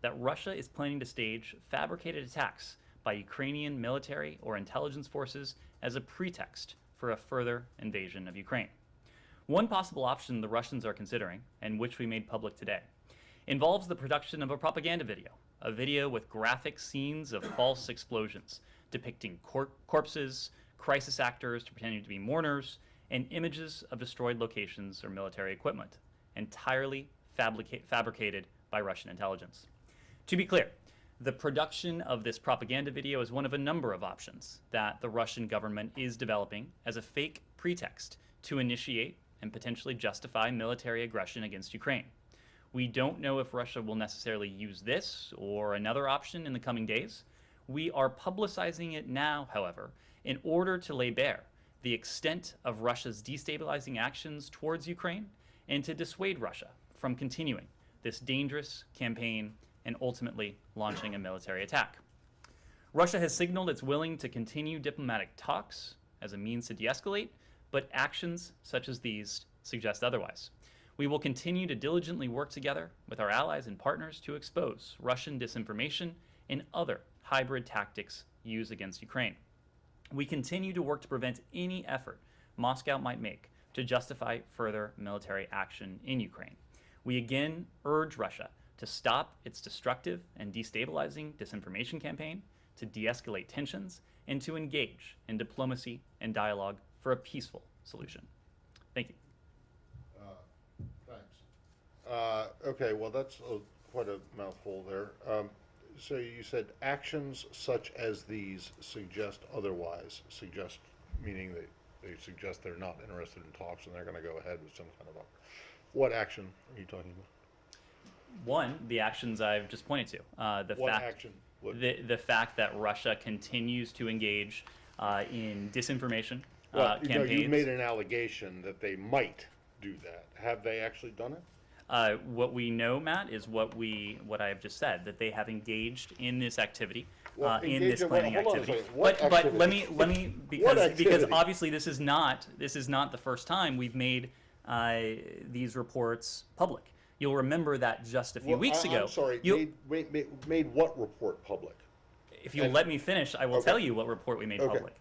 that Russia is planning to stage fabricated attacks by Ukrainian military or intelligence forces as a pretext for a further invasion of Ukraine. One possible option the Russians are considering, and which we made public today, involves the production of a propaganda video, a video with graphic scenes of false explosions depicting corpses, crisis actors pretending to be mourners, and images of destroyed locations or military equipment, entirely fabricated by Russian intelligence. To be clear, the production of this propaganda video is one of a number of options that the Russian government is developing as a fake pretext to initiate and potentially justify military aggression against Ukraine. We don't know if Russia will necessarily use this or another option in the coming days. We are publicizing it now, however, in order to lay bare the extent of Russia's destabilizing actions towards Ukraine and to dissuade Russia from continuing this dangerous campaign and ultimately launching a military attack. Russia has signaled it's willing to continue diplomatic talks as a means to de-escalate, but actions such as these suggest otherwise. We will continue to diligently work together with our allies and partners to expose Russian disinformation and other hybrid tactics used against Ukraine. We continue to work to prevent any effort Moscow might make to justify further military action in Ukraine. We again urge Russia to stop its destructive and destabilizing disinformation campaign, to de-escalate tensions, and to engage in diplomacy and dialogue for a peaceful solution. Thank you. Thanks. Okay, well, that's quite a mouthful there. So you said actions such as these suggest otherwise, suggest meaning they suggest they're not interested in talks and they're going to go ahead with some kind of what action are you talking about? One, the actions I've just pointed to. The fact that Russia continues to engage in disinformation campaigns. You've made an allegation that they might do that. Have they actually done it? What we know, Matt, is what I have just said, that they have engaged in this activity, in this planning activity. But let me because obviously this is not the first time we've made these reports public. You'll remember that just a few weeks ago. I'm sorry, made what report public? If you'll let me finish, I will tell you what report we made public.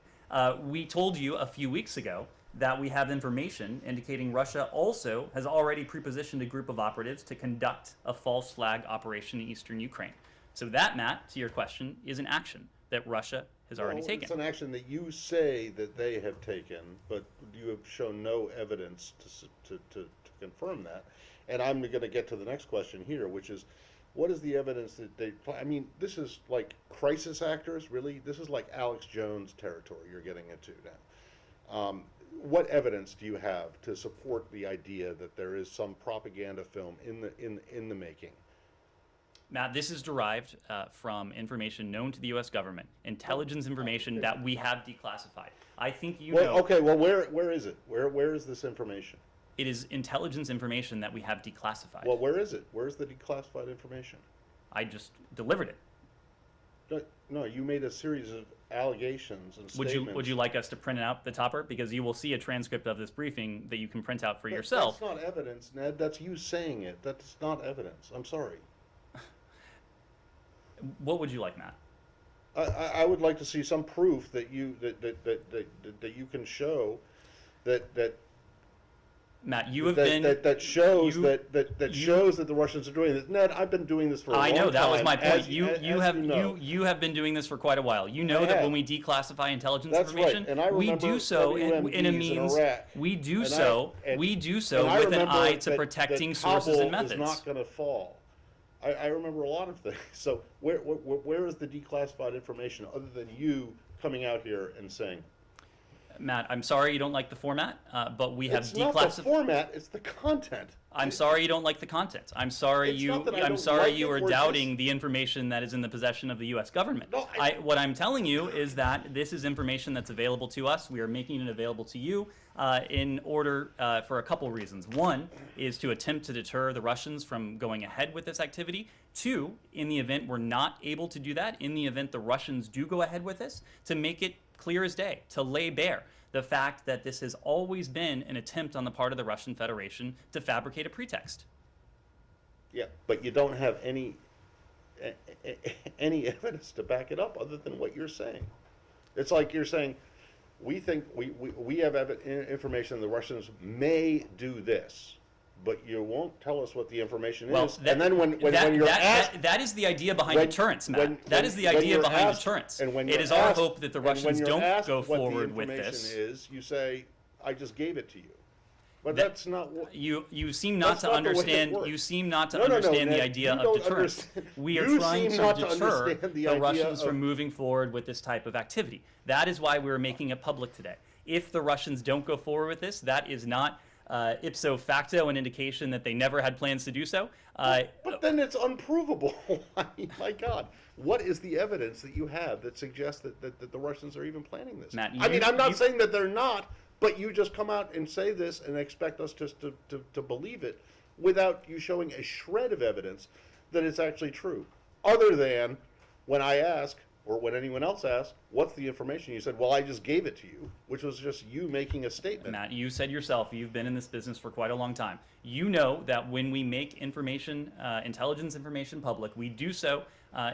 We told you a few weeks ago that we have information indicating Russia also has already prepositioned a group of operatives to conduct a false flag operation in eastern Ukraine. So that, Matt, to your question, is an action that Russia has already taken. It's an action that you say that they have taken, but you have shown no evidence to confirm that. And I'm going to get to the next question here, which is, what is the evidence that they I mean, this is like crisis actors, really? This is like Alex Jones territory you're getting into now. What evidence do you have to support the idea that there is some propaganda film in the making? Matt, this is derived from information known to the U.S. government, intelligence information that we have declassified. I think you know. Okay, well, where is it? Where is this information? It is intelligence information that we have declassified. Well, where is it? Where's the declassified information? I just delivered it. No, you made a series of allegations and statements. Would you like us to print out the topper? Because you will see a transcript of this briefing that you can print out for yourself. That's not evidence, Ned. That's you saying it. That's not evidence. I'm sorry. What would you like, Matt? I would like to see some proof that you you can show that Matt, you have been that shows that the Russians are doing this. Ned, I've been doing this for a long time. I know, that was my point. You have been doing this for quite a while. You know that when we declassify intelligence information, we do so in a means. We do so with an eye to protecting sources and methods. Is not going to fall. I remember a lot of things. So where is the declassified information other than you coming out here and saying? Matt, I'm sorry you don't like the format, but we have declassified. It's not the format; it's the content. I'm sorry you don't like the content. I'm sorry you are doubting the information that is in the possession of the U.S. government. No, what I'm telling you is that this is information that's available to us. We are making it available to you in order for a couple reasons. One is to attempt to deter the Russians from going ahead with this activity. Two, in the event we're not able to do that, in the event the Russians do go ahead with this, to make it clear as day, to lay bare the fact that this has always been an attempt on the part of the Russian Federation to fabricate a pretext. Yeah, but you don't have any any evidence to back it up other than what you're saying. It's like you're saying, we think we have information the Russians may do this, but you won't tell us what the information is. And then when you're asked, that is the idea behind deterrence, Matt. That is the idea behind deterrence. And when it is our hope that the Russians don't go forward with this. You say, I just gave it to you. But that's not what you seem not to understand. You seem not to understand the idea of deterrence. We are trying to deter the Russians from moving forward with this type of activity. That is why we're making it public today. If the Russians don't go forward with this, that is not ipso facto an indication that they never had plans to do so. But then it's unprovable. I mean, my God, what is the evidence that you have that suggests that the Russians are even planning this? Matt, I'm not saying that they're not. But you just come out and say this and expect us just to believe it without you showing a shred of evidence that it's actually true. Other than when I ask, or when anyone else asks, what's the information? You said, well, I just gave it to you, which was just you making a statement. Matt, you said yourself, you've been in this business for quite a long time. You know that when we make information, intelligence information public, we do so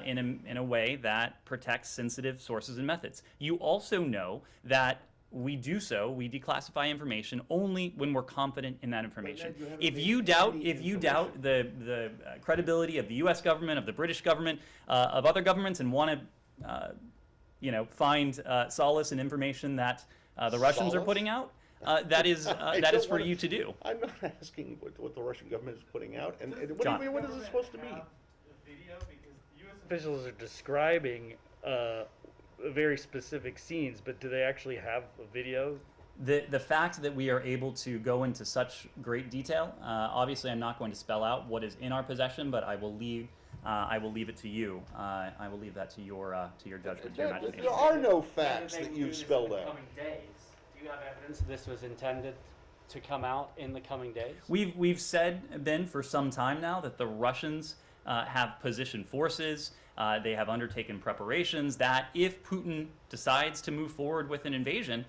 in a way that protects sensitive sources and methods. You also know that we declassify information only when we're confident in that information. If you doubt the credibility of the U.S. government, of the British government, of other governments, and want to find solace in information that the Russians are putting out, that is for you to do. I'm not asking what the Russian government is putting out, and what is it supposed to mean? Video, because U.S. officials are describing very specific scenes, but do they actually have a video? The fact that we are able to go into such great detail, obviously I'm not going to spell out what is in our possession, but I will leave it to you. I will leave that to your judgment, to your imagination. There are no facts that you've spelled out. Coming days. Do you have evidence that this was intended to come out in the coming days? We've said, Ben, for some time now that the Russians have positioned forces. They have undertaken preparations that if Putin decides to move forward with an invasion,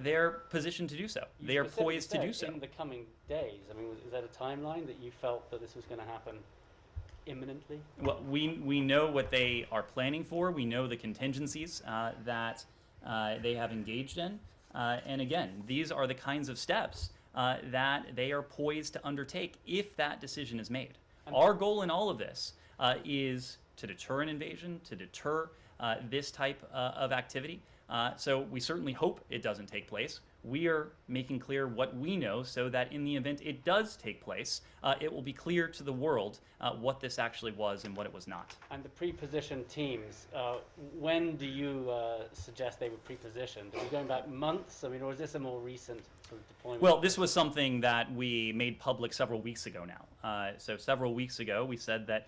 they're positioned to do so. They are poised to do so. In the coming days, I mean, is that a timeline that you felt that this was going to happen imminently? Well, we know what they are planning for. We know the contingencies that they have engaged in. And again, these are the kinds of steps that they are poised to undertake if that decision is made. Our goal in all of this is to deter an invasion, to deter this type of activity. So we certainly hope it doesn't take place. We are making clear what we know so that in the event it does take place, it will be clear to the world what this actually was and what it was not. And the pre-positioned teams, when do you suggest they were pre-positioned? Are we going back months? I mean, or is this a more recent sort of deployment? Well, this was something that we made public several weeks ago now. So several weeks ago, we said that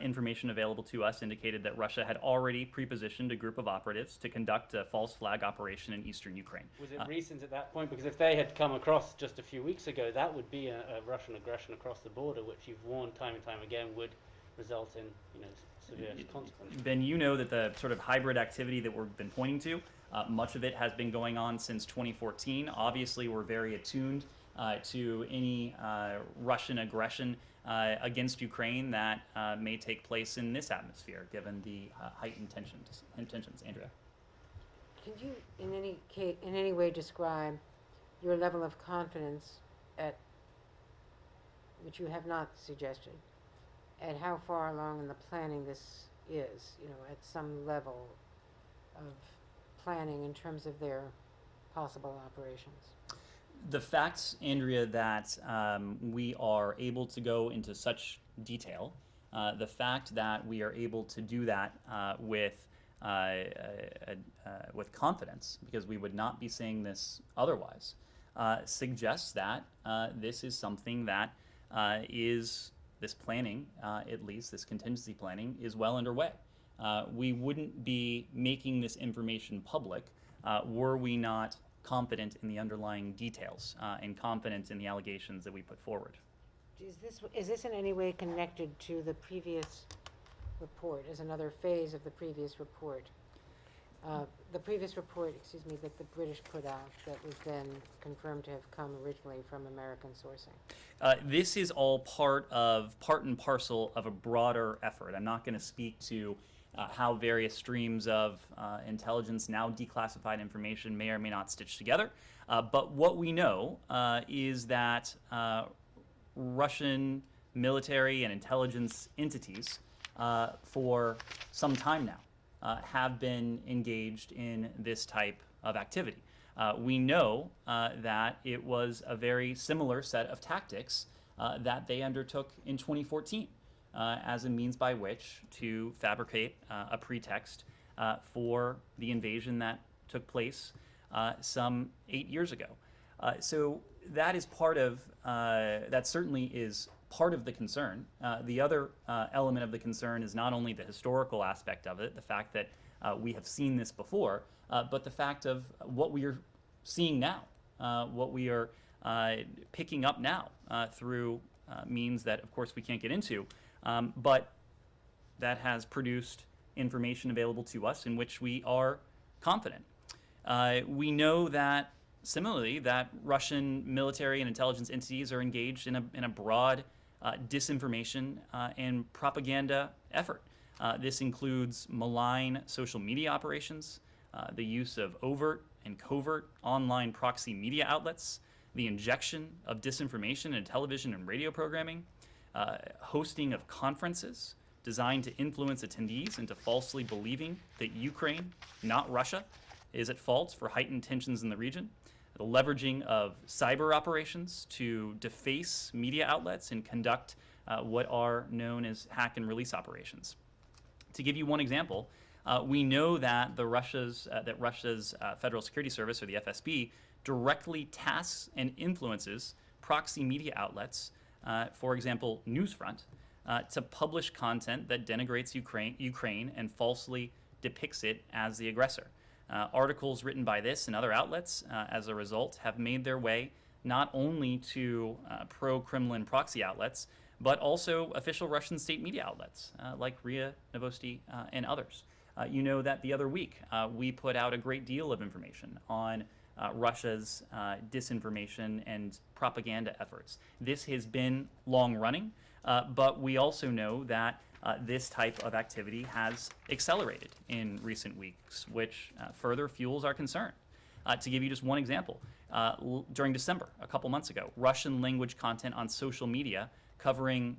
information available to us indicated that Russia had already pre-positioned a group of operatives to conduct a false flag operation in eastern Ukraine. Was it recent at that point? Because if they had come across just a few weeks ago, that would be a Russian aggression across the border, which you've warned time and time again would result in severe consequences. Ben, you know that the sort of hybrid activity that we've been pointing to, much of it has been going on since 2014. Obviously, we're very attuned to any Russian aggression against Ukraine that may take place in this atmosphere, given the heightened tensions. Andrea, can you, in any way, describe your level of confidence which you have not suggested, at how far along in the planning this is? At some level of planning in terms of their possible operations. The facts, Andrea, that we are able to go into such detail, the fact that we are able to do that with confidence, because we would not be saying this otherwise, suggests that this is something that this planning, at least this contingency planning, is well underway. We wouldn't be making this information public were we not confident in the underlying details and confident in the allegations that we put forward. Is this in any way connected to the previous report, as another phase of the previous report? The previous report, excuse me, that the British put out that was then confirmed to have come originally from American sourcing. This is all part and parcel of a broader effort. I'm not going to speak to how various streams of intelligence, now declassified information, may or may not stitch together. But what we know is that Russian military and intelligence entities for some time now have been engaged in this type of activity. We know that it was a very similar set of tactics that they undertook in 2014 as a means by which to fabricate a pretext for the invasion that took place some 8 years ago. So that is part of, that certainly is part of the concern. The other element of the concern is not only the historical aspect of it, the fact that we have seen this before, but the fact of what we are seeing now, what we are picking up now through means that, of course, we can't get into, but that has produced information available to us in which we are confident. We know that, similarly, that Russian military and intelligence entities are engaged in a broad disinformation and propaganda effort. This includes malign social media operations, the use of overt and covert online proxy media outlets, the injection of disinformation in television and radio programming, hosting of conferences designed to influence attendees into falsely believing that Ukraine, not Russia, is at fault for heightened tensions in the region, the leveraging of cyber operations to deface media outlets and conduct what are known as hack and release operations. To give you one example, we know that Russia's Federal Security Service, or the FSB, directly tasks and influences proxy media outlets, for example, Newsfront, to publish content that denigrates Ukraine and falsely depicts it as the aggressor. Articles written by this and other outlets, as a result, have made their way not only to pro-Kremlin proxy outlets, but also official Russian state media outlets like RIA Novosti and others. You know that the other week we put out a great deal of information on Russia's disinformation and propaganda efforts. This has been long running, but we also know that this type of activity has accelerated in recent weeks, which further fuels our concern. To give you just one example, during December, a couple months ago, Russian language content on social media covering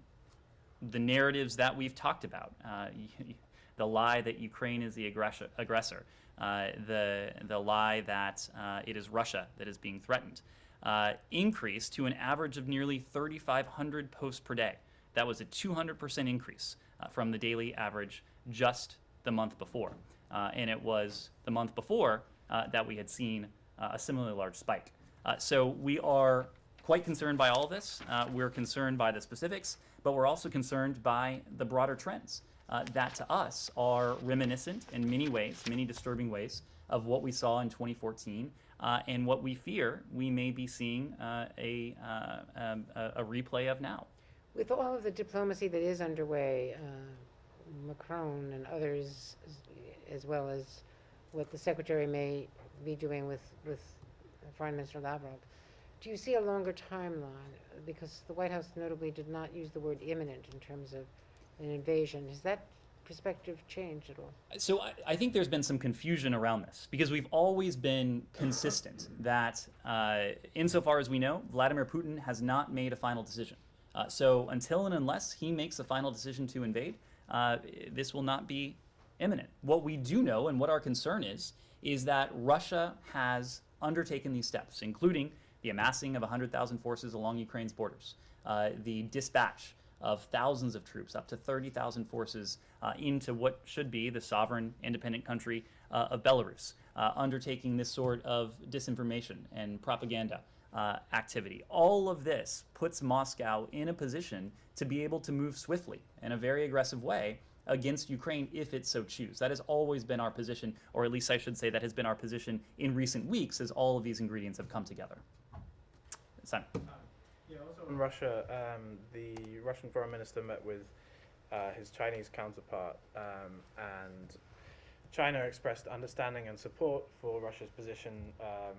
the narratives that we've talked about, the lie that Ukraine is the aggressor, the lie that it is Russia that is being threatened, increased to an average of nearly 3,500 posts per day. That was a 200% increase from the daily average just the month before. And it was the month before that we had seen a similarly large spike. So we are quite concerned by all of this. We're concerned by the specifics, but we're also concerned by the broader trends that to us are reminiscent in many ways, many disturbing ways, of what we saw in 2014 and what we fear we may be seeing a replay of now. With all of the diplomacy that is underway, Macron and others, as well as what the Secretary may be doing with Foreign Minister Lavrov, do you see a longer timeline? Because the White House notably did not use the word imminent in terms of an invasion. Has that perspective changed at all? So I think there's been some confusion around this because we've always been consistent that insofar as we know, Vladimir Putin has not made a final decision. So until and unless he makes a final decision to invade, this will not be imminent. What we do know and what our concern is that Russia has undertaken these steps, including the amassing of 100,000 forces along Ukraine's borders, the dispatch of thousands of troops, up to 30,000 forces into what should be the sovereign independent country of Belarus, undertaking this sort of disinformation and propaganda activity. All of this puts Moscow in a position to be able to move swiftly in a very aggressive way against Ukraine if it so chooses. That has always been our position, or at least I should say that has been our position in recent weeks as all of these ingredients have come together. Simon. Yeah, also in Russia, the Russian foreign minister met with his Chinese counterpart and China expressed understanding and support for Russia's position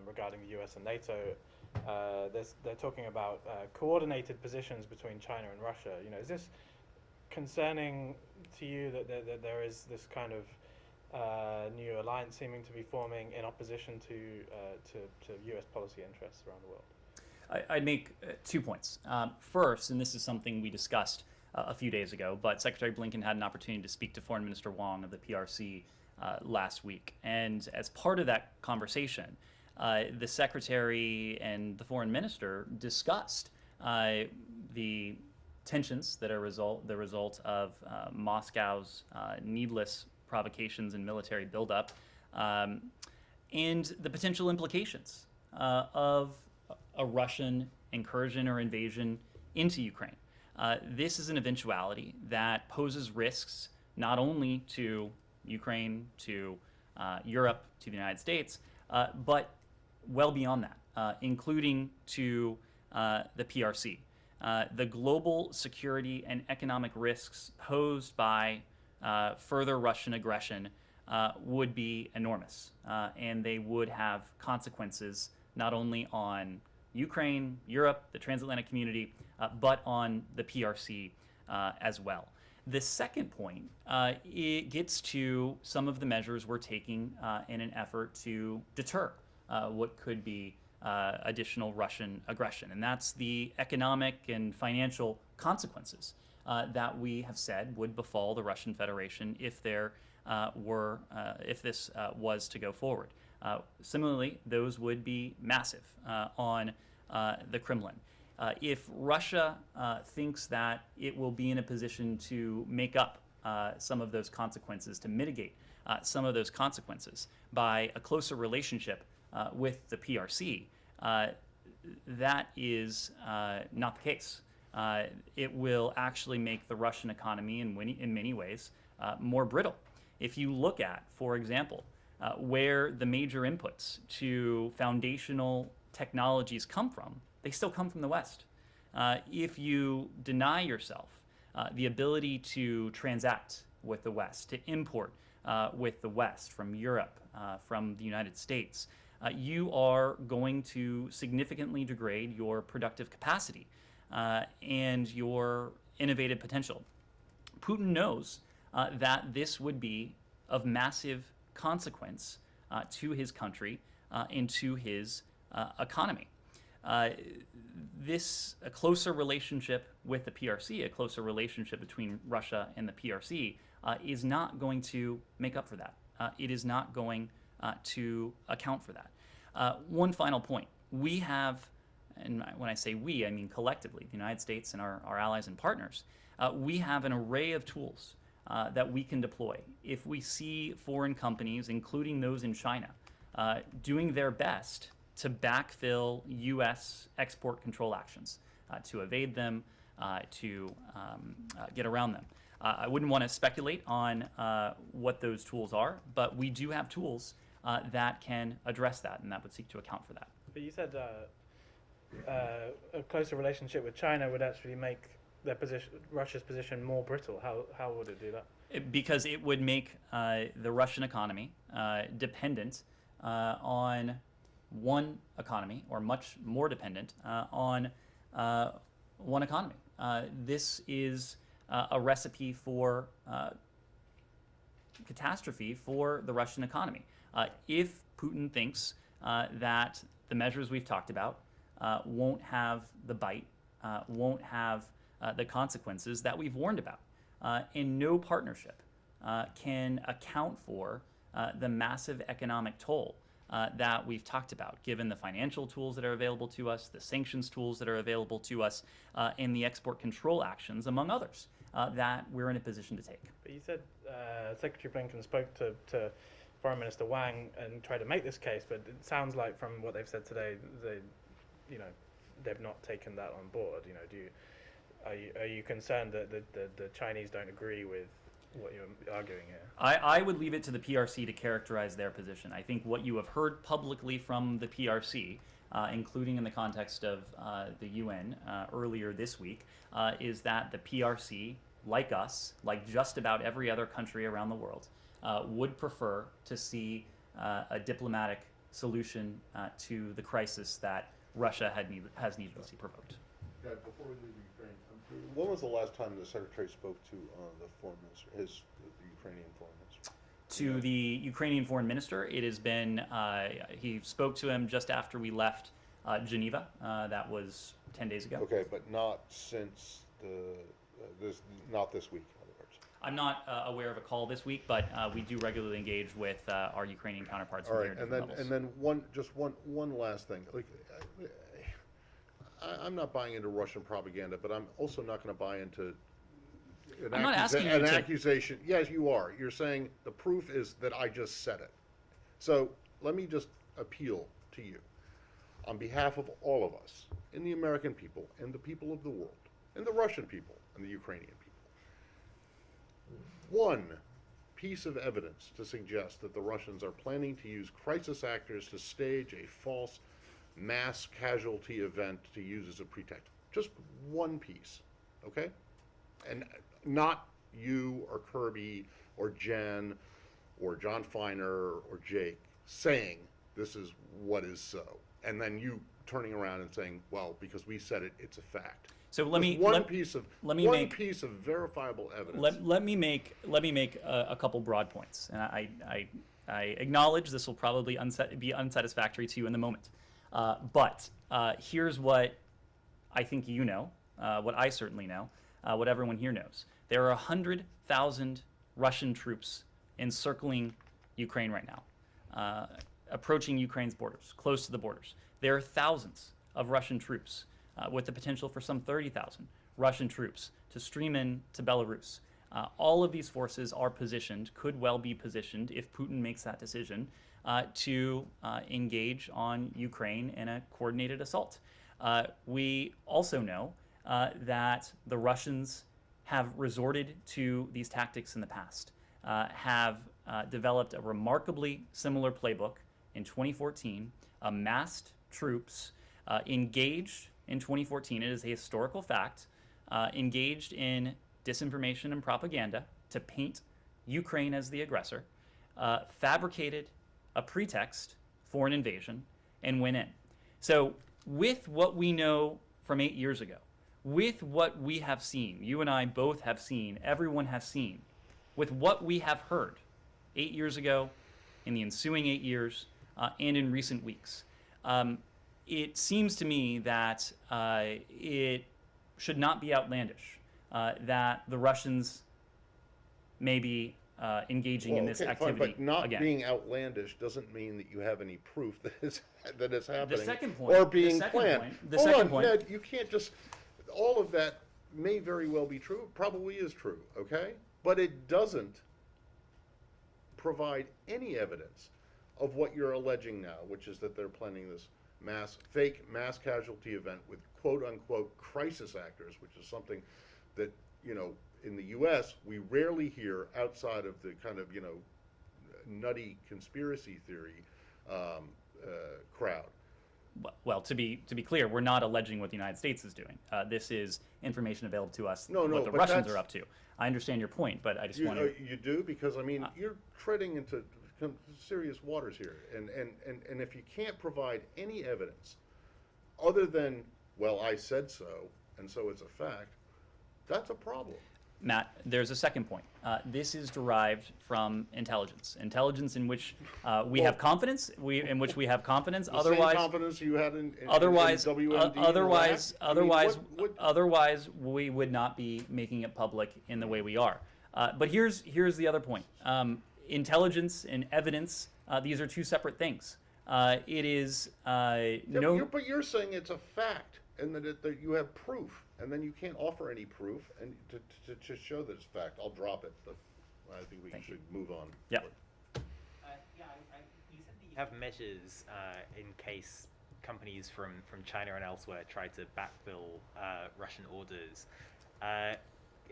regarding the US and NATO. They're talking about coordinated positions between China and Russia. Is this concerning to you that there is this kind of new alliance seeming to be forming in opposition to US policy interests around the world? I'd make 2 points. First, and this is something we discussed a few days ago, but Secretary Blinken had an opportunity to speak to Foreign Minister Wang of the PRC last week. And as part of that conversation, the Secretary and the Foreign Minister discussed the tensions that are the result of Moscow's needless provocations and military buildup, and the potential implications of a Russian incursion or invasion into Ukraine. This is an eventuality that poses risks not only to Ukraine, to Europe, to the United States, but well beyond that, including to the PRC. The global security and economic risks posed by further Russian aggression would be enormous, and they would have consequences not only on Ukraine, Europe, the transatlantic community, but on the PRC as well. The second point, it gets to some of the measures we're taking in an effort to deter what could be additional Russian aggression, and that's the economic and financial consequences that we have said would befall the Russian Federation if this was to go forward. Similarly, those would be massive on the Kremlin. If Russia thinks that it will be in a position to make up some of those consequences, to mitigate some of those consequences by a closer relationship with the PRC, that is not the case. It will actually make the Russian economy in many ways more brittle. If you look at, for example, where the major inputs to foundational technologies come from, they still come from the West. If you deny yourself the ability to transact with the West, to import with the West from Europe, from the United States, you are going to significantly degrade your productive capacity and your innovative potential. Putin knows that this would be of massive consequence to his country and to his economy. A closer relationship with the PRC, a closer relationship between Russia and the PRC, is not going to make up for that. It is not going to account for that. One final point. We have, and when I say we, I mean collectively, the United States and our allies and partners, we have an array of tools that we can deploy. If we see foreign companies, including those in China, doing their best to backfill U.S. export control actions, to evade them, to get around them. I wouldn't want to speculate on what those tools are, but we do have tools that can address that, and that would seek to account for that. But you said a closer relationship with China would actually make Russia's position more brittle. How would it do that? Because it would make the Russian economy dependent on one economy, or much more dependent on one economy. This is a recipe for catastrophe for the Russian economy. If Putin thinks that the measures we've talked about won't have the bite, won't have the consequences that we've warned about, and no partnership can account for the massive economic toll that we've talked about, given the financial tools that are available to us, the sanctions tools that are available to us, and the export control actions, among others, that we're in a position to take. But you said Secretary Blinken spoke to Foreign Minister Wang and tried to make this case, but it sounds like from what they've said today, they've not taken that on board. Are you concerned that the Chinese don't agree with what you're arguing here? I would leave it to the PRC to characterize their position. I think what you have heard publicly from the PRC, including in the context of the UN earlier this week, is that the PRC like us, like just about every other country around the world, would prefer to see a diplomatic solution to the crisis that Russia has needlessly provoked. Yeah, before we leave Ukraine, when was the last time the Secretary spoke to the foreign minister, the Ukrainian foreign minister? To the Ukrainian foreign minister, it has been, he spoke to him just after we left Geneva. That was 10 days ago. Okay, but not since not this week, in other words. I'm not aware of a call this week, but we do regularly engage with our Ukrainian counterparts. All right, and then one last thing. Like, I'm not buying into Russian propaganda, but I'm also not going to buy into I'm not asking you an to... accusation. Yes, you are. You're saying the proof is that I just said it. So let me just appeal to you on behalf of all of us, and the American people, and the people of the world, and the Russian people, and the Ukrainian people. One piece of evidence to suggest that the Russians are planning to use crisis actors to stage a false mass casualty event to use as a pretext. Just one piece, okay? And not you or Kirby or Jen or John Feiner or Jake saying this is what is so, and then you turning around and saying, well, because we said it, it's a fact. So let me piece of verifiable evidence. Let me make a couple broad points, and I acknowledge this will probably be unsatisfactory to you in the moment, but here's what I think you know, what I certainly know, what everyone here knows. There are 100,000 Russian troops encircling Ukraine right now, approaching Ukraine's borders, close to the borders. There are thousands of Russian troops, with the potential for some 30,000 Russian troops to stream in to Belarus. All of these forces are positioned, could well be positioned, if Putin makes that decision, to engage on Ukraine in a coordinated assault. We also know that the Russians have resorted to these tactics in the past, have developed a remarkably similar playbook in 2014, amassed troops, engaged in 2014, it is a historical fact, engaged in disinformation and propaganda to paint Ukraine as the aggressor, fabricated a pretext for an invasion, and went in. So with what we know from 8 years ago, with what we have seen, you and I both have seen, everyone has seen, with what we have heard 8 years ago, in the ensuing 8 years, and in recent weeks, it seems to me that it should not be outlandish that the Russians may be engaging in this activity fine, but not again. Being outlandish doesn't mean that you have any proof that it's happening. The second point, or being planned. Hold on, point, Ned, you can't just. All of that may very well be true. Probably is true. Okay, but it doesn't provide any evidence of what you're alleging now, which is that they're planning this fake mass casualty event with quote unquote crisis actors, which is something that, you know, in the U.S. we rarely hear outside of the kind of, you know, nutty conspiracy theory crowd. Well, to be clear, we're not alleging what the United States is doing. This is information available to us, what the Russians are up to. I understand your point, but I just want to... You do? Because, I mean, you're treading into serious waters here. And if you can't provide any evidence other than, well, I said so, and so it's a fact, that's a problem. Matt, there's a second point. This is derived from intelligence. Intelligence in which we have confidence. Otherwise, same confidence you had in WMD. Otherwise, otherwise, we would not be making it public in the way we are. But here's the other point. Intelligence and evidence, these are two separate things. It is but you're saying it's a fact, and that you have proof, and then you can't offer any proof, and to show that it's fact. I'll drop it, but I think we should move on. Yeah. You said that you have measures in case companies from China and elsewhere try to backfill Russian orders. I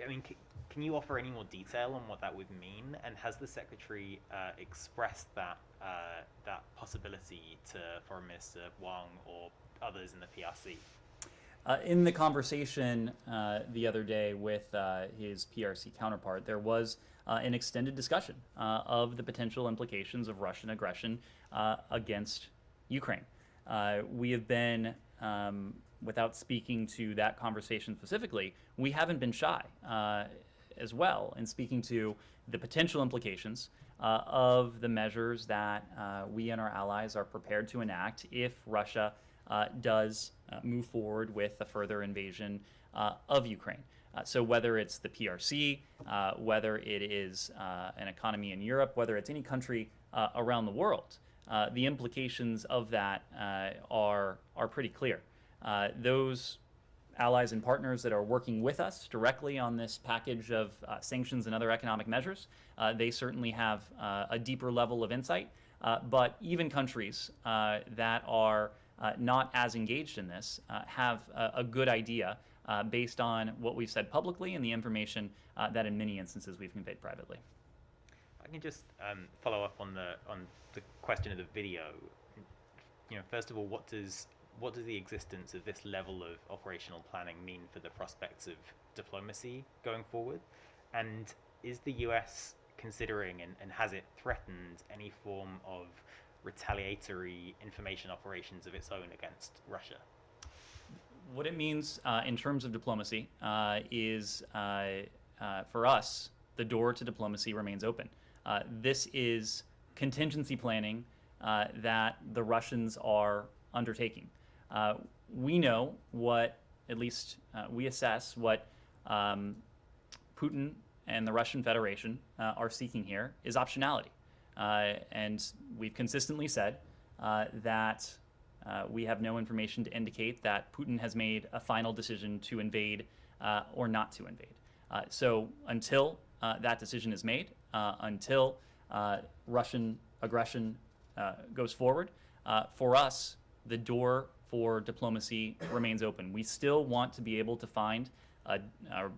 mean, can you offer any more detail on what that would mean? And has the Secretary expressed that possibility to Foreign Minister Wang or others in the PRC? In the conversation the other day with his PRC counterpart, there was an extended discussion of the potential implications of Russian aggression against Ukraine. We have been, without speaking to that conversation specifically, we haven't been shy as well in speaking to the potential implications of the measures that we and our allies are prepared to enact if Russia does move forward with a further invasion of Ukraine. So whether it's the PRC, whether it is an economy in Europe, whether it's any country around the world, the implications of that are pretty clear. Those allies and partners that are working with us directly on this package of sanctions and other economic measures, they certainly have a deeper level of insight. But even countries that are not as engaged in this have a good idea based on what we've said publicly and the information that in many instances we've conveyed privately. I can just follow up on the question of the video. First of all, what does the existence of this level of operational planning mean for the prospects of diplomacy going forward? And is the US considering and has it threatened any form of retaliatory information operations of its own against Russia? What it means in terms of diplomacy is, for us, the door to diplomacy remains open. This is contingency planning that the Russians are undertaking. We know what, at least we assess what Putin and the Russian Federation are seeking here is optionality. And we've consistently said that we have no information to indicate that Putin has made a final decision to invade or not to invade. So until that decision is made, until Russian aggression goes forward, for us, the door for diplomacy remains open. We still want to be able to find a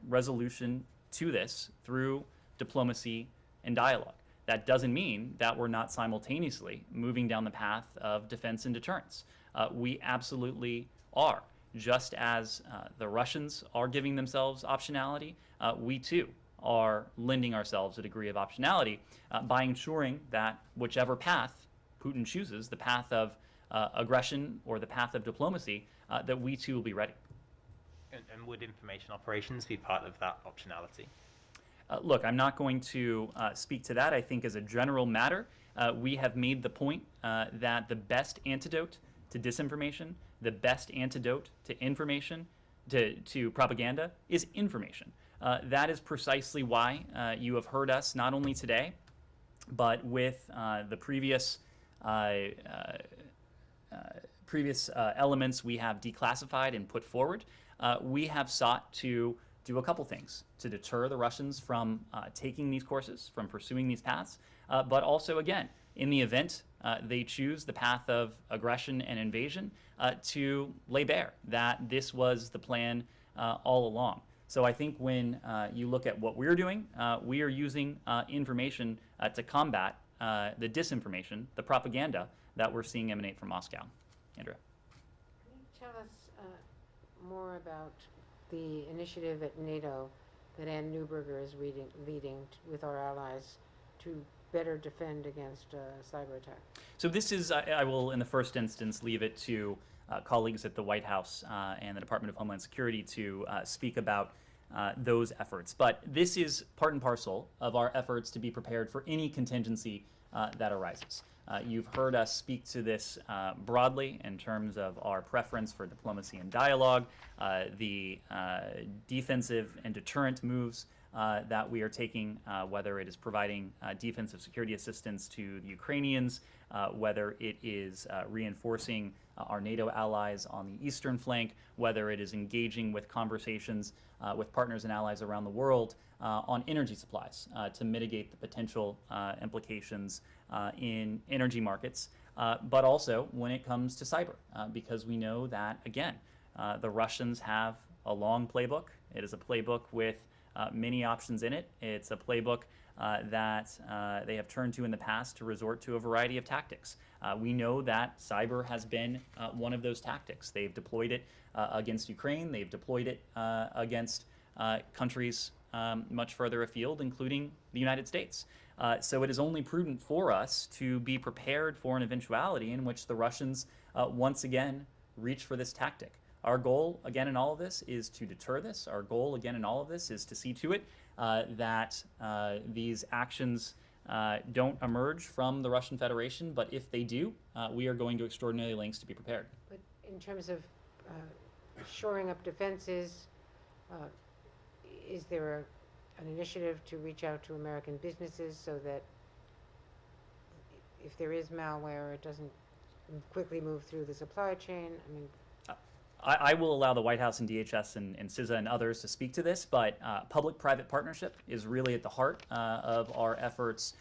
resolution to this through diplomacy and dialogue. That doesn't mean that we're not simultaneously moving down the path of defense and deterrence. We absolutely are. Just as the Russians are giving themselves optionality, we too are lending ourselves a degree of optionality by ensuring that whichever path Putin chooses, the path of aggression or the path of diplomacy, that we too will be ready. And would information operations be part of that optionality? Look, I'm not going to speak to that. I think as a general matter, we have made the point that the best antidote to disinformation, the best antidote to information, to propaganda, is information. That is precisely why you have heard us not only today, but with the previous elements we have declassified and put forward. We have sought to do a couple things to deter the Russians from taking these courses, from pursuing these paths, but also, again, in the event they choose the path of aggression and invasion, to lay bare that this was the plan all along. So I think when you look at what we're doing, we are using information to combat the disinformation, the propaganda that we're seeing emanate from Moscow. Andrea. Can you tell us more about the initiative at NATO that Ann Neuberger is leading with our allies to better defend against cyber attack? So this is, I will in the first instance leave it to colleagues at the White House and the Department of Homeland Security to speak about those efforts. But this is part and parcel of our efforts to be prepared for any contingency that arises. You've heard us speak to this broadly in terms of our preference for diplomacy and dialogue, the defensive and deterrent moves that we are taking, whether it is providing defensive security assistance to the Ukrainians, whether it is reinforcing our NATO allies on the eastern flank, whether it is engaging with conversations with partners and allies around the world on energy supplies to mitigate the potential implications in energy markets, but also when it comes to cyber, because we know that, again, the Russians have a long playbook. It is a playbook with many options in it. It's a playbook that they have turned to in the past to resort to a variety of tactics. We know that cyber has been one of those tactics. They've deployed it against Ukraine. They've deployed it against countries much further afield, including the United States. So it is only prudent for us to be prepared for an eventuality in which the Russians once again reach for this tactic. Our goal, again, in all of this is to deter this. Our goal, again, in all of this is to see to it that these actions don't emerge from the Russian Federation, but if they do, we are going to extraordinary lengths to be prepared. But in terms of shoring up defenses, is there an initiative to reach out to American businesses so that if there is malware, it doesn't quickly move through the supply chain? I mean, I will allow the White House and DHS and CISA and others to speak to this, but public-private partnership is really at the heart of our efforts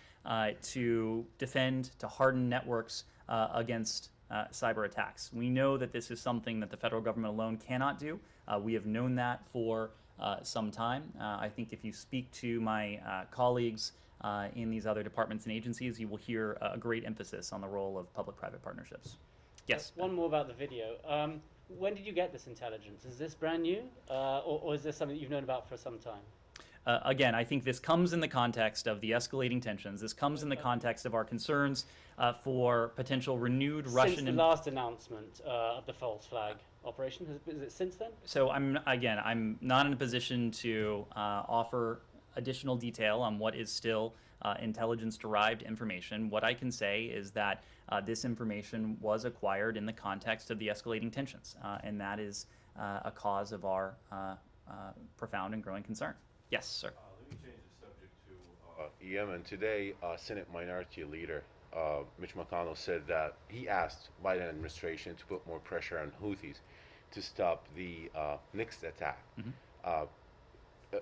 to defend, to harden networks against cyber attacks. We know that this is something that the federal government alone cannot do. We have known that for some time. I think if you speak to my colleagues in these other departments and agencies, you will hear a great emphasis on the role of public-private partnerships. Yes? One more about the video. When did you get this intelligence? Is this brand new, or is this something that you've known about for some time? Again, I think this comes in the context of the escalating tensions. This comes in the context of our concerns for potential renewed Russian... Since the last announcement of the false flag operation, is it since then? So I'm not in a position to offer additional detail on what is still intelligence-derived information. What I can say is that this information was acquired in the context of the escalating tensions, and that is a cause of our profound and growing concern. Yes, sir. Let me change the subject to Yemen. Today, Senate Minority Leader Mitch McConnell said that he asked Biden administration to put more pressure on Houthis to stop the next attack.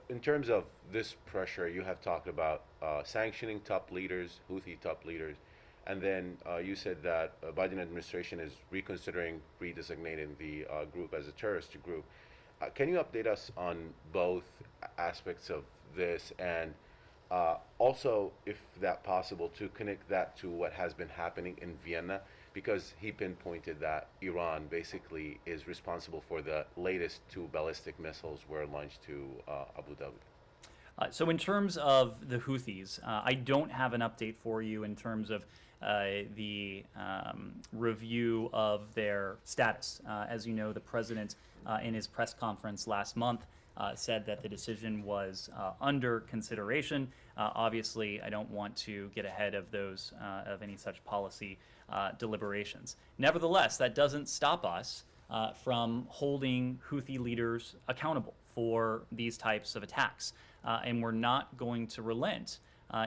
In terms of this pressure, you have talked about sanctioning top leaders, Houthi top leaders, and then you said that Biden administration is reconsidering redesignating the group as a terrorist group. Can you update us on both aspects of this, and also, if that possible, to connect that to what has been happening in Vienna, because he pinpointed that Iran basically is responsible for the latest 2 ballistic missiles were launched to Abu Dhabi. So in terms of the Houthis, I don't have an update for you in terms of the review of their status. As you know, the president in his press conference last month said that the decision was under consideration. Obviously, I don't want to get ahead of those of any such policy deliberations. Nevertheless, that doesn't stop us from holding Houthi leaders accountable for these types of attacks. And we're not going to relent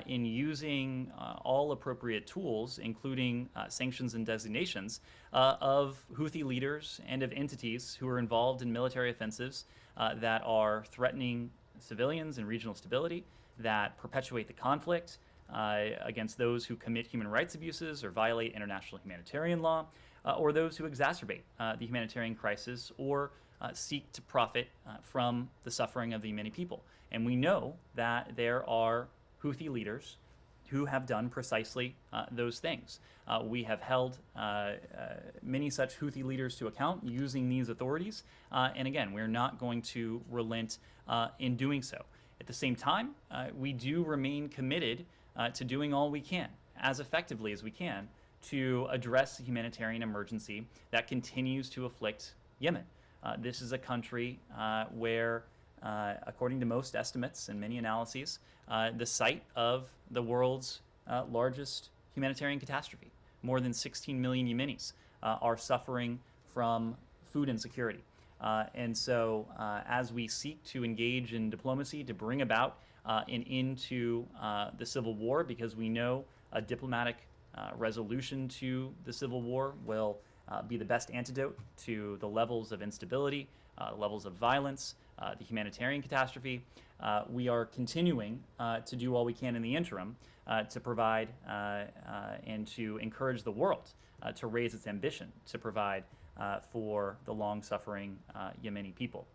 in using all appropriate tools, including sanctions and designations of Houthi leaders and of entities who are involved in military offensives that are threatening civilians and regional stability, that perpetuate the conflict against those who commit human rights abuses or violate international humanitarian law, or those who exacerbate the humanitarian crisis or seek to profit from the suffering of the Yemeni people. And we know that there are Houthi leaders who have done precisely those things. We have held many such Houthi leaders to account using these authorities, and again, we're not going to relent in doing so. At the same time, we do remain committed to doing all we can, as effectively as we can, to address the humanitarian emergency that continues to afflict Yemen. This is a country where, according to most estimates and many analyses, the site of the world's largest humanitarian catastrophe. More than 16 million Yemenis are suffering from food insecurity. And so as we seek to engage in diplomacy to bring about an end to the civil war, because we know a diplomatic resolution to the civil war will be the best antidote to the levels of instability, levels of violence, the humanitarian catastrophe. We are continuing to do all we can in the interim to provide and to encourage the world to raise its ambition to provide for the long-suffering Yemeni people.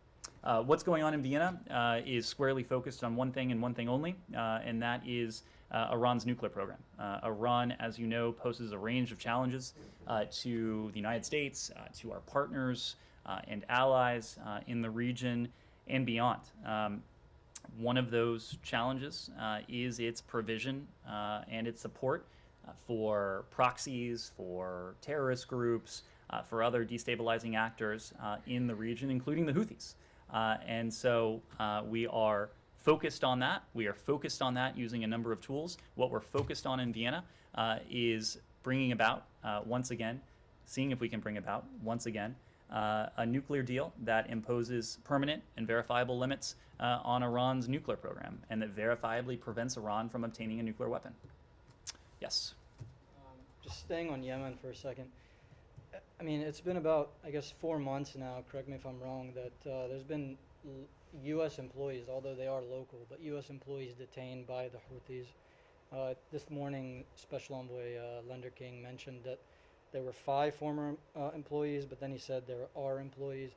What's going on in Vienna is squarely focused on one thing and one thing only, and that is Iran's nuclear program. Iran, as you know, poses a range of challenges to the United States, to our partners and allies in the region and beyond. One of those challenges is its provision and its support for proxies, for terrorist groups, for other destabilizing actors in the region, including the Houthis. And so we are focused on that. We are focused on that using a number of tools. What we're focused on in Vienna is bringing about, once again, seeing if we can bring about, once again, a nuclear deal that imposes permanent and verifiable limits on Iran's nuclear program and that verifiably prevents Iran from obtaining a nuclear weapon. Yes? Just staying on Yemen for a second. I mean, it's been about, I guess, 4 months now, correct me if I'm wrong, that there's been U.S. employees, although they are local, but U.S. employees detained by the Houthis. This morning, Special Envoy Lender King mentioned that there were 5 former employees, but then he said there are employees.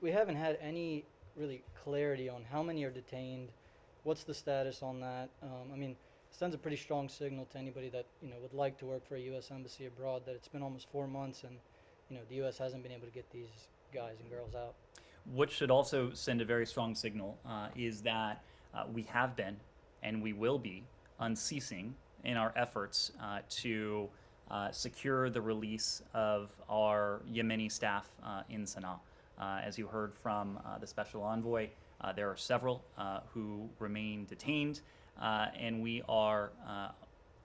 We haven't had any really clarity on how many are detained, what's the status on that. I mean, it sends a pretty strong signal to anybody that would like to work for a U.S. embassy abroad that it's been almost 4 months and the U.S. hasn't been able to get these guys and girls out. What should also send a very strong signal is that we have been and we will be unceasing in our efforts to secure the release of our Yemeni staff in Sana'a. As you heard from the Special Envoy, there are several who remain detained, and we are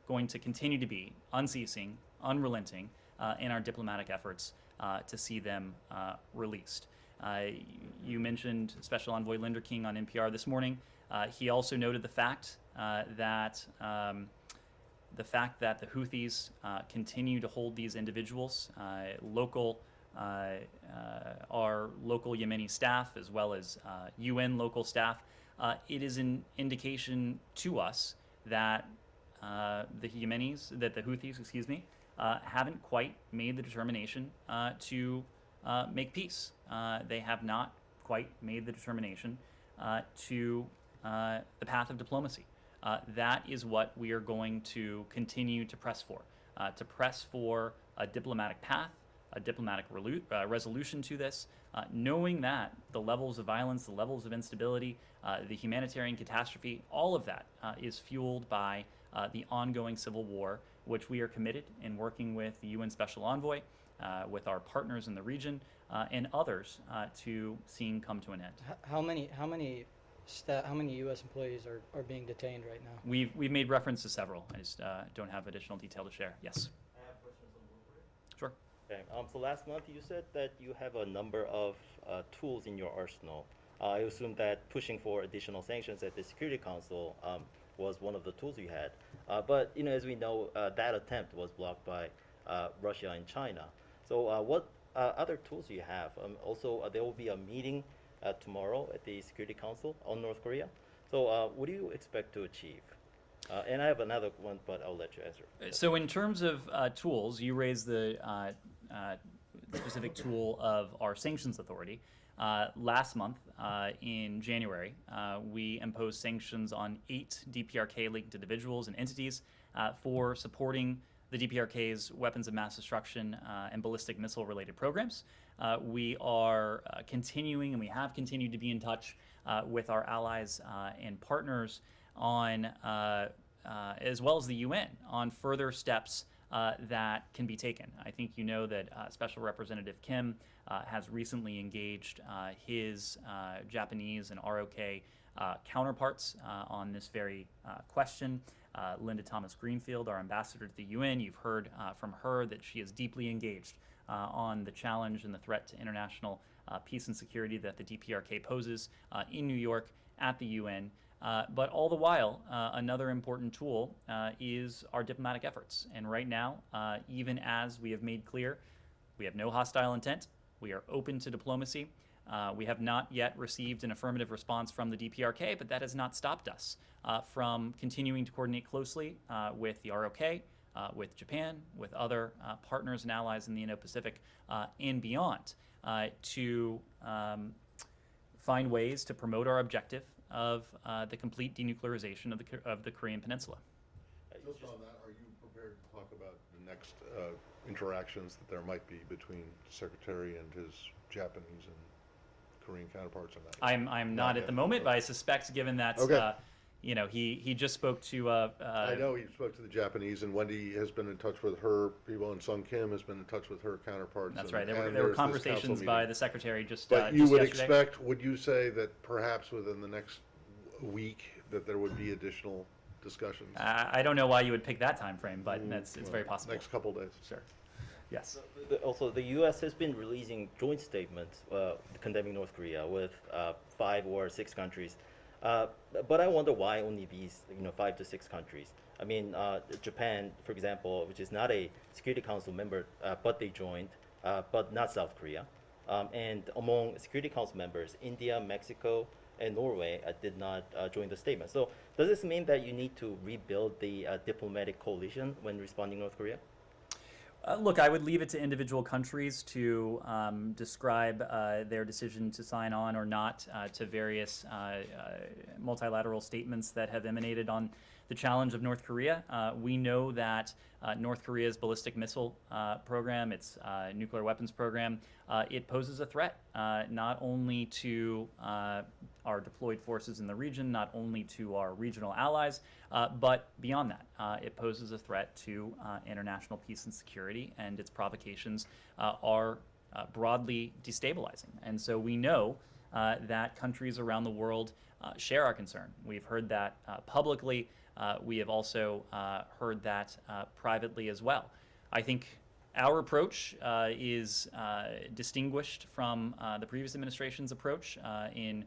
going to continue to be unceasing, unrelenting in our diplomatic efforts to see them released. You mentioned Special Envoy Lender King on NPR this morning. He also noted the fact that the Houthis continue to hold these individuals, our local Yemeni staff as well as UN local staff. It is an indication to us that the Houthis, haven't quite made the determination to make peace. They have not quite made the determination to the path of diplomacy. That is what we are going to continue to press for a diplomatic path, a diplomatic resolution to this, knowing that the levels of violence, the levels of instability, the humanitarian catastrophe, all of that is fueled by the ongoing civil war, which we are committed in working with the UN Special Envoy, with our partners in the region, and others to seeing come to an end. How many U.S. employees are being detained right now? We've made reference to several. I just don't have additional detail to share. Yes. I have questions on Woodward. Sure. Okay. So last month you said that you have a number of tools in your arsenal. I assume that pushing for additional sanctions at the Security Council was one of the tools you had. But as we know, that attempt was blocked by Russia and China. So what other tools do you have? Also, there will be a meeting tomorrow at the Security Council on North Korea. So what do you expect to achieve? And I have another one, but I'll let you answer. So in terms of tools, you raised the specific tool of our sanctions authority. Last month, in January, we imposed sanctions on 8 DPRK-linked individuals and entities for supporting the DPRK's weapons of mass destruction and ballistic missile-related programs. We are continuing, and we have continued to be in touch with our allies and partners on, as well as the UN, on further steps that can be taken. I think you know that Special Representative Kim has recently engaged his Japanese and ROK counterparts on this very question. Linda Thomas Greenfield, our ambassador to the UN, you've heard from her that she is deeply engaged on the challenge and the threat to international peace and security that the DPRK poses in New York at the UN. But all the while, another important tool is our diplomatic efforts. And right now, even as we have made clear, we have no hostile intent. We are open to diplomacy. We have not yet received an affirmative response from the DPRK, but that has not stopped us from continuing to coordinate closely with the ROK, with Japan, with other partners and allies in the Indo-Pacific and beyond to find ways to promote our objective of the complete denuclearization of the Korean Peninsula. Just on that, are you prepared to talk about the next interactions that there might be between the Secretary and his Japanese and Korean counterparts on that? I'm not at the moment, but I suspect, given that Okay. He just spoke to. I know he spoke to the Japanese, and Wendy has been in touch with her people, and Sung Kim has been in touch with her counterparts. That's and, right. There were and there's this council conversations by meeting. the Secretary just. But you just would yesterday. expect, would you say that perhaps within the next week that there would be additional discussions? I don't know why you would pick that time frame, but it's Well, very possible. Next couple days. Sure. Yes. Also, the U.S. has been releasing joint statements condemning North Korea with 5 or 6 countries. But I wonder why only these, 5 to 6 countries. I mean, Japan, for example, which is not a Security Council member, but they joined, but not South Korea. And among Security Council members, India, Mexico, and Norway did not join the statement. So does this mean that you need to rebuild the diplomatic coalition when responding to North Korea? Look, I would leave it to individual countries to describe their decision to sign on or not to various multilateral statements that have emanated on the challenge of North Korea. We know that North Korea's ballistic missile program, its nuclear weapons program, it poses a threat not only to our deployed forces in the region, not only to our regional allies, but beyond that. It poses a threat to international peace and security, and its provocations are broadly destabilizing. And so we know that countries around the world share our concern. We've heard that publicly. We have also heard that privately as well. I think our approach is distinguished from the previous administration's approach in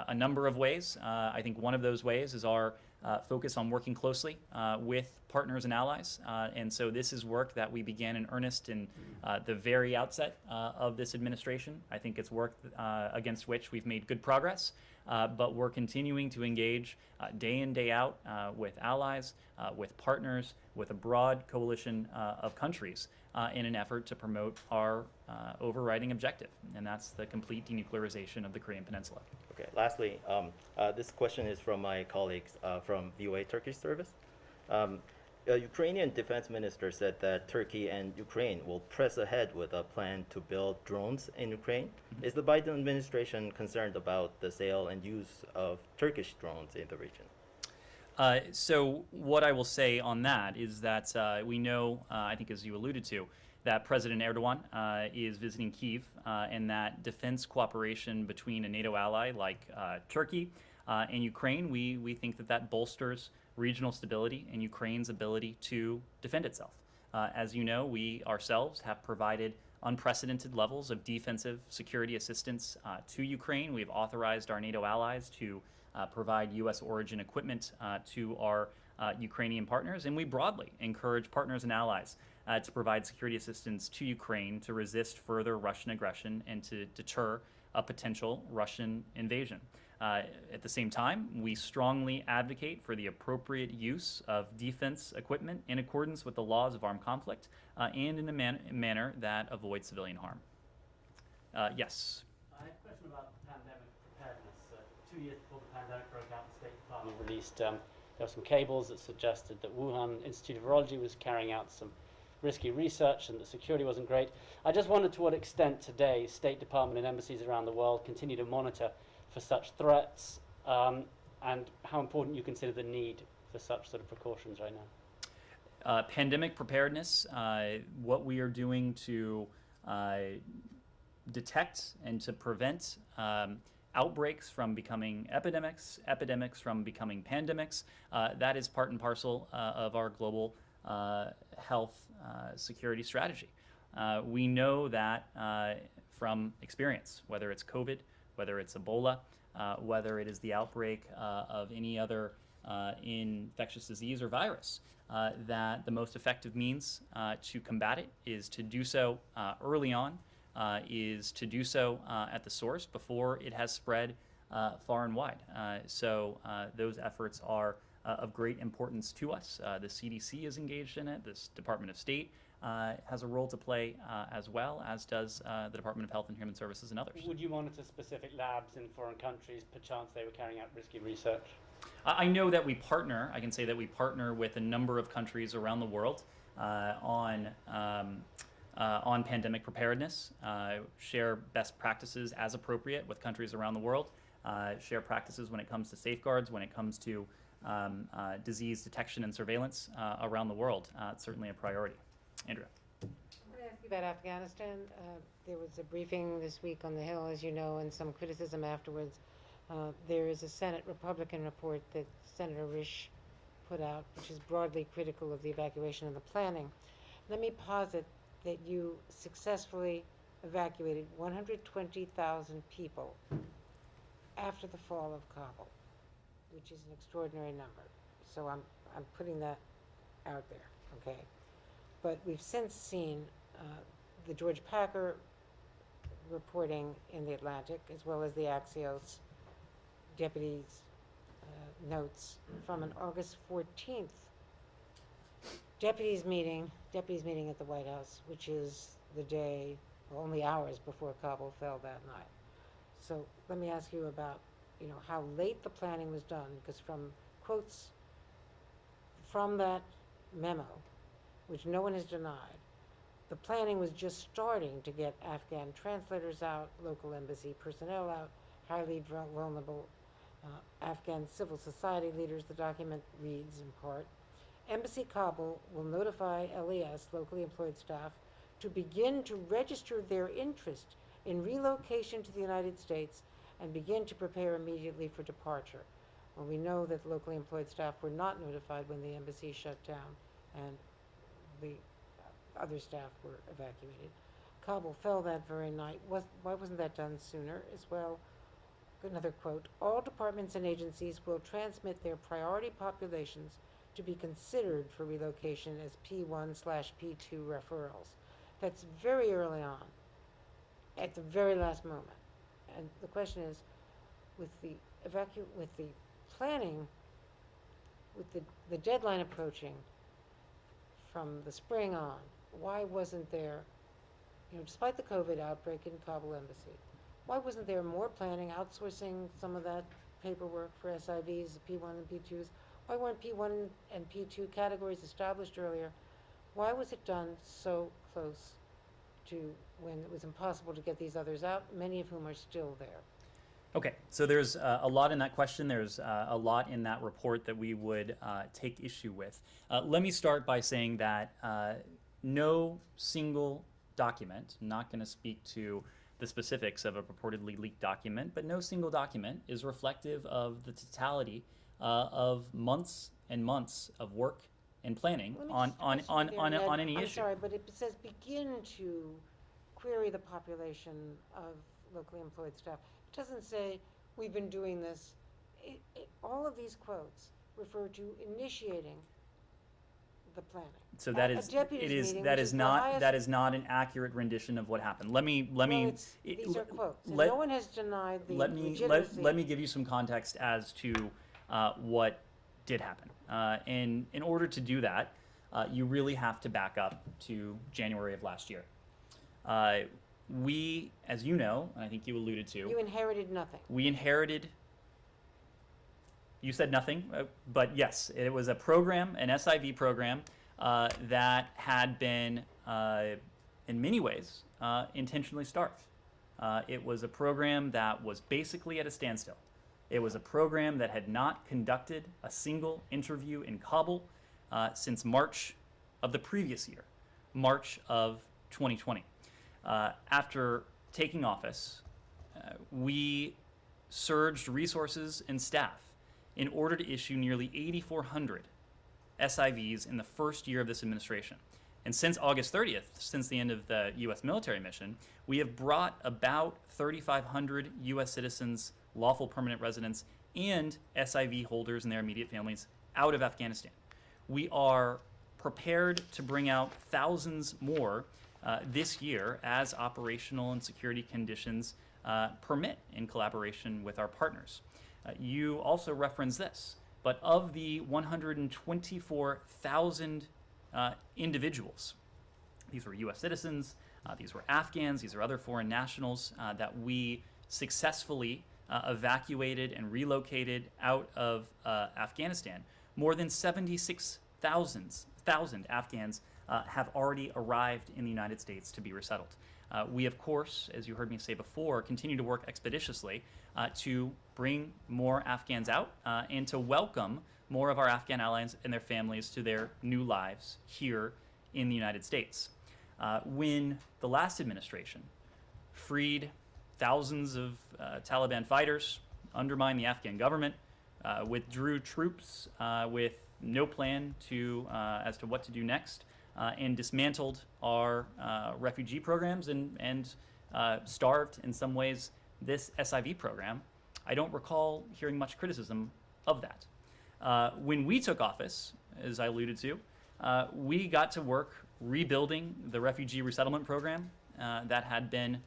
a number of ways. I think one of those ways is our focus on working closely with partners and allies. And so this is work that we began in earnest in the very outset of this administration. I think it's work against which we've made good progress. But we're continuing to engage day in, day out with allies, with partners, with a broad coalition of countries in an effort to promote our overriding objective, and that's the complete denuclearization of the Korean Peninsula. Okay, lastly, this question is from my colleagues from VOA Turkish service. A Ukrainian defense minister said that Turkey and Ukraine will press ahead with a plan to build drones in Ukraine. Is the Biden administration concerned about the sale and use of Turkish drones in the region? So what I will say on that is that we know, I think as you alluded to, that President Erdogan is visiting Kyiv, and that defense cooperation between a NATO ally like Turkey and Ukraine, we think that that bolsters regional stability and Ukraine's ability to defend itself. As you know, we ourselves have provided unprecedented levels of defensive security assistance to Ukraine. We've authorized our NATO allies to provide U.S. origin equipment to our Ukrainian partners, and we broadly encourage partners and allies to provide security assistance to Ukraine to resist further Russian aggression and to deter a potential Russian invasion. At the same time, we strongly advocate for the appropriate use of defense equipment in accordance with the laws of armed conflict and in a manner that avoids civilian harm. Yes? I have a question about pandemic preparedness. 2 years before the pandemic broke out, the State Department released, there were some cables that suggested that Wuhan Institute of Virology was carrying out some risky research and the security wasn't great. I just wondered to what extent today State Department and embassies around the world continue to monitor for such threats, and how important you consider the need for such sort of precautions right now. Pandemic preparedness, what we are doing to detect and to prevent outbreaks from becoming epidemics, epidemics from becoming pandemics, that is part and parcel of our global health security strategy. We know that from experience, whether it's COVID, whether it's Ebola, whether it is the outbreak of any other infectious disease or virus, that the most effective means to combat it is to do so early on, is to do so at the source before it has spread far and wide. So those efforts are of great importance to us. The CDC is engaged in it, this Department of State has a role to play as well, as does the Department of Health and Human Services and others. Would you monitor specific labs in foreign countries, perchance they were carrying out risky research? I know that we partner, I can say that we partner with a number of countries around the world on pandemic preparedness, share best practices as appropriate with countries around the world, share practices when it comes to safeguards, when it comes to disease detection and surveillance around the world. It's certainly a priority. Andrea. I want to ask you about Afghanistan. There was a briefing this week on the Hill, as you know, and some criticism afterwards. There is a Senate Republican report that Senator Risch put out, which is broadly critical of the evacuation and the planning. Let me posit that you successfully evacuated 120,000 people after the fall of Kabul, which is an extraordinary number. So I'm putting that out there, okay? But we've since seen the George Packer reporting in the Atlantic, as well as the Axios deputies' notes from an August 14th deputies meeting at the White House, which is the day, only hours before Kabul fell that night. So let me ask you about, how late the planning was done, because from quotes from that memo, which no one has denied, the planning was just starting to get Afghan translators out, local embassy personnel out, highly vulnerable Afghan civil society leaders, the document reads in part. Embassy Kabul will notify LES, locally employed staff, to begin to register their interest in relocation to the United States and begin to prepare immediately for departure. Well, we know that locally employed staff were not notified when the embassy shut down and the other staff were evacuated. Kabul fell that very night. Why wasn't that done sooner as well? Another quote, all departments and agencies will transmit their priority populations to be considered for relocation as P1/P2 referrals. That's very early on, at the very last moment. And the question is, with the planning, with the deadline approaching from the spring on, why wasn't there, despite the COVID outbreak in Kabul embassy, why wasn't there more planning, outsourcing some of that paperwork for SIVs, P1 and P2s? Why weren't P1 and P2 categories established earlier? Why was it done so close to when it was impossible to get these others out, many of whom are still there? Okay, so there's a lot in that question. There's a lot in that report that we would take issue with. Let me start by saying that no single document, I'm not going to speak to the specifics of a purportedly leaked document, but no single document is reflective of the totality of months and months of work and planning on any issue. I'm sorry, but it says begin to query the population of locally employed staff. It doesn't say we've been doing this. All of these quotes refer to initiating the planning. So that is not an accurate rendition of what happened. These are quotes. And no one has denied the legitimacy. Let me give you some context as to what did happen. And in order to do that, you really have to back up to January of last year. We, as you know, and I think you alluded to, You inherited nothing. we inherited. You said nothing, but yes, it was a program, an SIV program, that had been, in many ways, intentionally starved. It was a program that was basically at a standstill. It was a program that had not conducted a single interview in Kabul since March of the previous year, March of 2020. After taking office, we surged resources and staff in order to issue nearly 8,400 SIVs in the first year of this administration. And since August 30th, since the end of the U.S. military mission, we have brought about 3,500 U.S. citizens, lawful permanent residents, and SIV holders and their immediate families out of Afghanistan. We are prepared to bring out thousands more this year as operational and security conditions permit in collaboration with our partners. You also referenced this, but of the 124,000 individuals These were U.S. citizens, these were Afghans, these are other foreign nationals that we successfully evacuated and relocated out of Afghanistan. More than 76,000 Afghans have already arrived in the United States to be resettled. We, of course, as you heard me say before, continue to work expeditiously to bring more Afghans out and to welcome more of our Afghan allies and their families to their new lives here in the United States. When the last administration freed thousands of Taliban fighters, undermined the Afghan government, withdrew troops with no plan as to what to do next, and dismantled our refugee programs and starved, in some ways, this SIV program, I don't recall hearing much criticism of that. When we took office, as I alluded to, we got to work rebuilding the refugee resettlement program that had been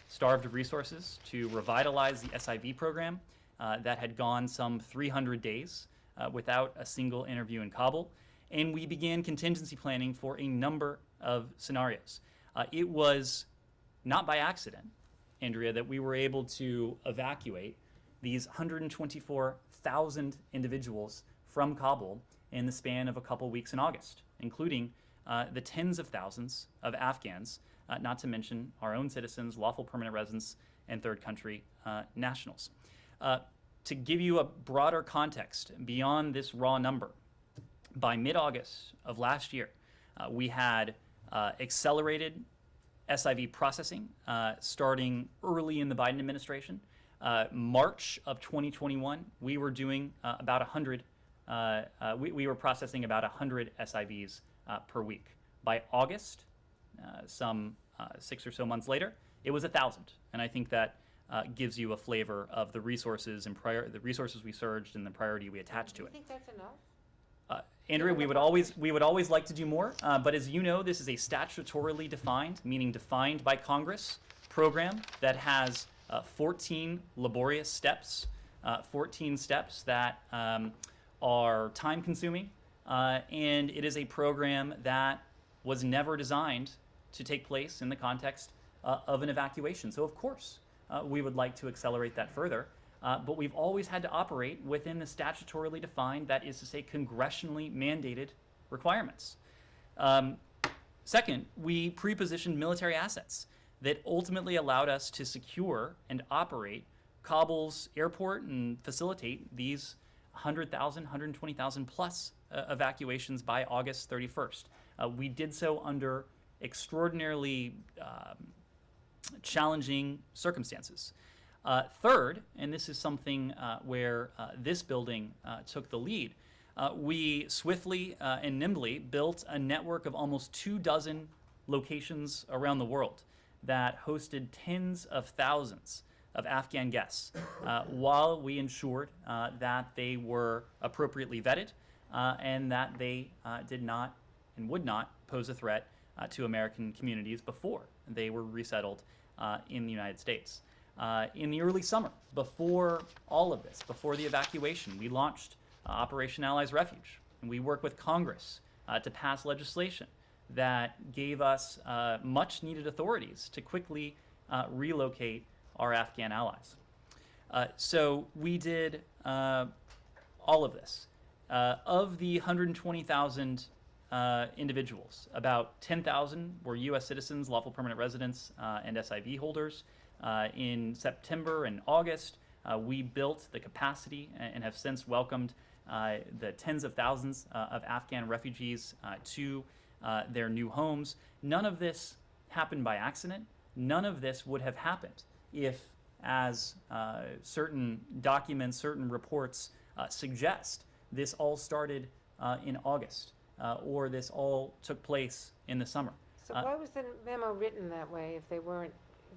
starved of resources, to revitalize the SIV program that had gone some 300 days without a single interview in Kabul. And we began contingency planning for a number of scenarios. It was not by accident, Andrea, that we were able to evacuate these 124,000 individuals from Kabul in the span of a couple weeks in August, including the tens of thousands of Afghans, not to mention our own citizens, lawful permanent residents, and third country nationals. To give you a broader context beyond this raw number, by mid-August of last year, we had accelerated SIV processing starting early in the Biden administration. March of 2021, we were doing about 100, we were processing about 100 SIVs per week. By August, some 6 or so months later, it was 1,000. And I think that gives you a flavor of the resources and the resources we surged and the priority we attached to it. Do you think that's enough? Andrea, we would always like to do more, but as you know, this is a statutorily defined, meaning defined by Congress, program that has 14 laborious steps, 14 steps that are time-consuming, and it is a program that was never designed to take place in the context of an evacuation. So of course, we would like to accelerate that further. But we've always had to operate within the statutorily defined, that is to say, congressionally mandated requirements. Second, we pre-positioned military assets that ultimately allowed us to secure and operate Kabul's airport and facilitate these 100,000, 120,000 plus evacuations by August 31st. We did so under extraordinarily challenging circumstances. Third, and this is something where this building took the lead, we swiftly and nimbly built a network of almost 24 locations around the world that hosted tens of thousands of Afghan guests while we ensured that they were appropriately vetted and that they did not and would not pose a threat to American communities before they were resettled in the United States. In the early summer, before all of this, before the evacuation, we launched Operation Allies Refuge. And we worked with Congress to pass legislation that gave us much needed authorities to quickly relocate our Afghan allies. So we did all of this. Of the 120,000 individuals, about 10,000 were U.S. citizens, lawful permanent residents, and SIV holders. In September and August, we built the capacity and have since welcomed the tens of thousands of Afghan refugees to their new homes. None of this happened by accident. None of this would have happened if, as certain documents, certain reports suggest, this all started in August or this all took place in the summer. So why was the memo written that way if they weren't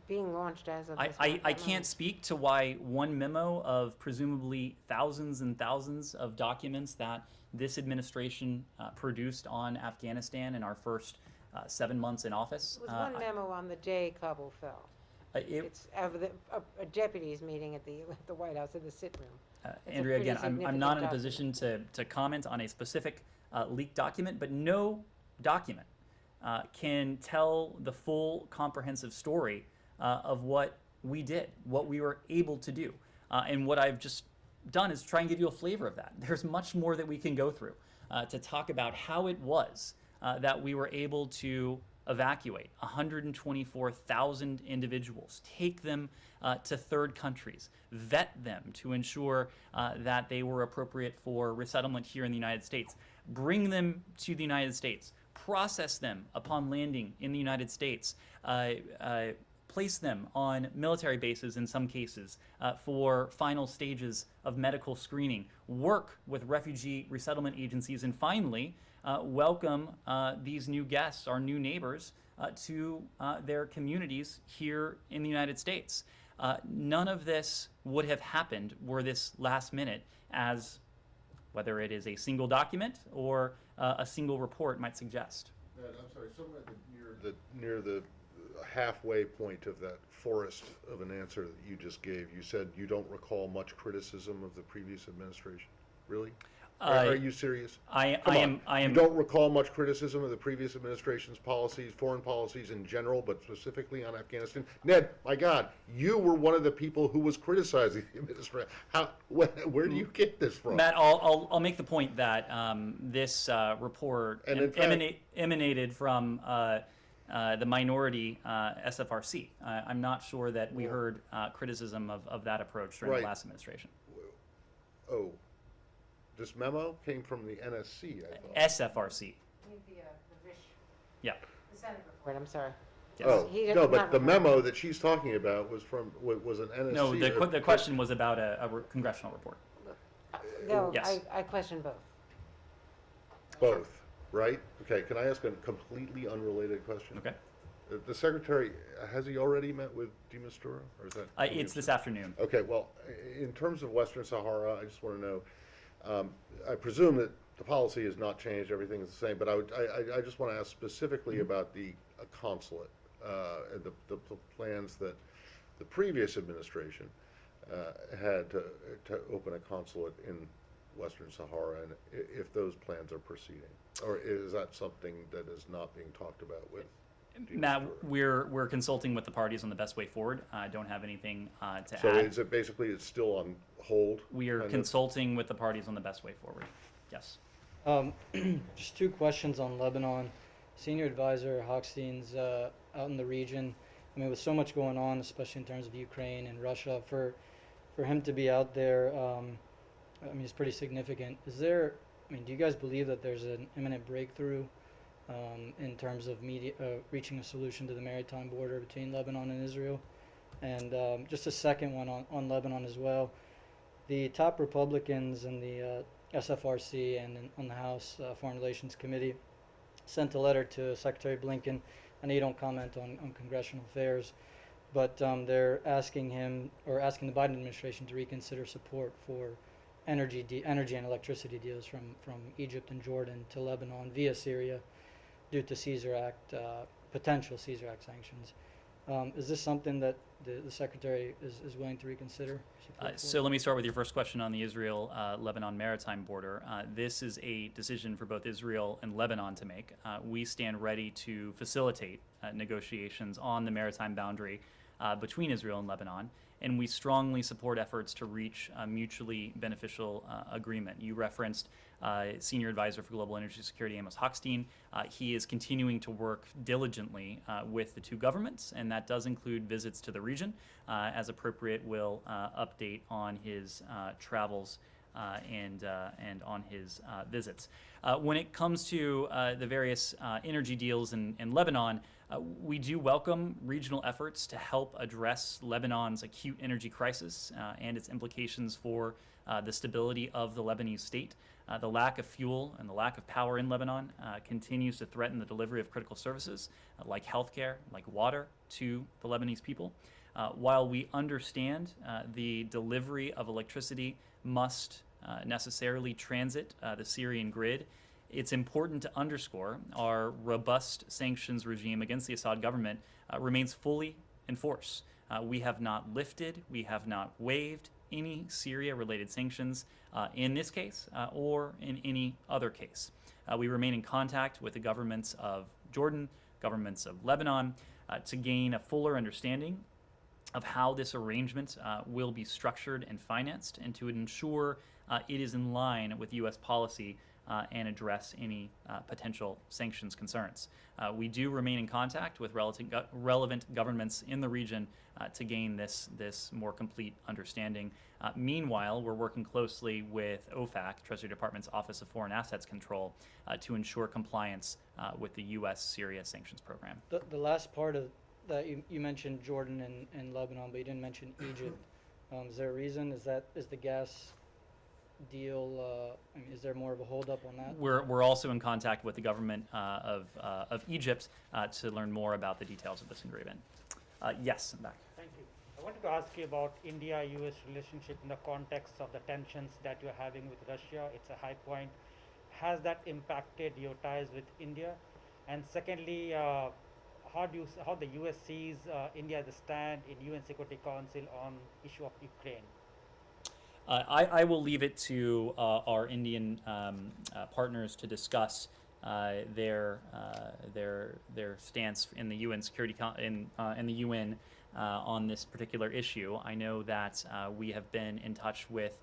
being launched as of this I can't speak to why one memo of presumably thousands and thousands of documents that this administration produced on Afghanistan in our first 7 months in office. It was one memo on the day Kabul fell. It's of a deputies meeting at the White House in the sit room. Andrea, again, I'm not in a position to comment on a specific leaked document, but no document can tell the full comprehensive story of what we did, what we were able to do. And what I've just done is try and give you a flavor of that. There's much more that we can go through to talk about how it was that we were able to evacuate 124,000 individuals, take them to third countries, vet them to ensure that they were appropriate for resettlement here in the United States, bring them to the United States, process them upon landing in the United States, place them on military bases in some cases for final stages of medical screening, work with refugee resettlement agencies, and finally welcome these new guests, our new neighbors, to their communities here in the United States. None of this would have happened were this last minute, as whether it is a single document or a single report might suggest. Ned, I'm sorry, somewhere near the halfway point of that forest of an answer that you just gave, you said you don't recall much criticism of the previous administration. Really? Are you serious? I am. You don't recall much criticism of the previous administration's policies, foreign policies in general, but specifically on Afghanistan? Ned, my God, you were one of the people who was criticizing the administration. Where do you get this from? Matt, I'll make the point that this report emanated from the minority SFRC. I'm not sure that we heard criticism of that approach during the last administration. Oh. This memo came from the NSC, I thought. SFRC. Yeah. The Senate report, I'm sorry. Yes. Oh, He no, does but not the remember. memo that she's talking about was an NSC. No, the question was about a congressional report. No, Yes. I question both. Both, right? Okay, can I ask a completely unrelated question? Okay. The secretary, has he already met with de Mistura, or is that? It's this afternoon. Okay, well, in terms of Western Sahara, I just want to know, I presume that the policy has not changed, everything is the same, but I just want to ask specifically about the consulate, and the plans that the previous administration had to open a consulate in Western Sahara, and if those plans are proceeding, or is that something that is not being talked about with de Matt, Mistura? we're consulting with the parties on the best way forward. I don't have anything to So add. is it basically it's still on hold? We are kind of? consulting with the parties on the best way forward. Yes. Just two questions on Lebanon. Senior advisor Hochstein's out in the region. I mean, with so much going on, especially in terms of Ukraine and Russia, for him to be out there, I mean, it's pretty significant. Do you guys believe that there's an imminent breakthrough in terms of reaching a solution to the maritime border between Lebanon and Israel? And just a second one on Lebanon as well. The top Republicans in the SFRC and on the House Foreign Relations Committee sent a letter to Secretary Blinken. I know you don't comment on congressional affairs, but they're asking him, or asking the Biden administration, to reconsider support for energy and electricity deals from Egypt and Jordan to Lebanon via Syria due to potential Caesar Act sanctions. Is this something that the Secretary is willing to reconsider? So let me start with your first question on the Israel-Lebanon maritime border. This is a decision for both Israel and Lebanon to make. We stand ready to facilitate negotiations on the maritime boundary between Israel and Lebanon, and we strongly support efforts to reach a mutually beneficial agreement. You referenced Senior Advisor for Global Energy Security, Amos Hochstein. He is continuing to work diligently with the two governments, and that does include visits to the region. As appropriate, will update on his travels and on his visits. When it comes to the various energy deals in Lebanon, we do welcome regional efforts to help address Lebanon's acute energy crisis and its implications for the stability of the Lebanese state. The lack of fuel and the lack of power in Lebanon continues to threaten the delivery of critical services like healthcare, like water, to the Lebanese people. While we understand the delivery of electricity must necessarily transit the Syrian grid, it's important to underscore our robust sanctions regime against the Assad government remains fully in force. We have not lifted, we have not waived any Syria-related sanctions in this case or in any other case. We remain in contact with the governments of Jordan, governments of Lebanon, to gain a fuller understanding of how this arrangement will be structured and financed, and to ensure it is in line with U.S. policy and address any potential sanctions concerns. We do remain in contact with relevant governments in the region to gain this more complete understanding. Meanwhile, we're working closely with OFAC, Treasury Department's Office of Foreign Assets Control, to ensure compliance with the U.S. Syria sanctions program. The last part of that, you mentioned Jordan and Lebanon, but you didn't mention Egypt. Is there a reason? Is the gas deal, I mean, is there more of a holdup on that? We're also in contact with the government of Egypt to learn more about the details of this agreement. Yes, I'm back. Thank you. I wanted to ask you about India-US relationship in the context of the tensions that you're having with Russia. It's a high point. Has that impacted your ties with India? And secondly, how the US sees India as a stand in UN Security Council on issue of Ukraine? I will leave it to our Indian partners to discuss their stance in the UN in the UN on this particular issue. I know that we have been in touch with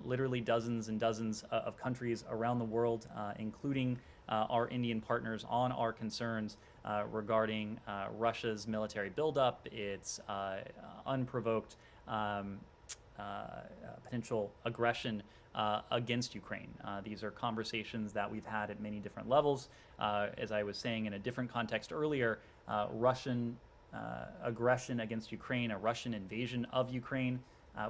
literally dozens and dozens of countries around the world, including our Indian partners, on our concerns regarding Russia's military buildup, its unprovoked potential aggression against Ukraine. These are conversations that we've had at many different levels. As I was saying in a different context earlier, Russian aggression against Ukraine, a Russian invasion of Ukraine,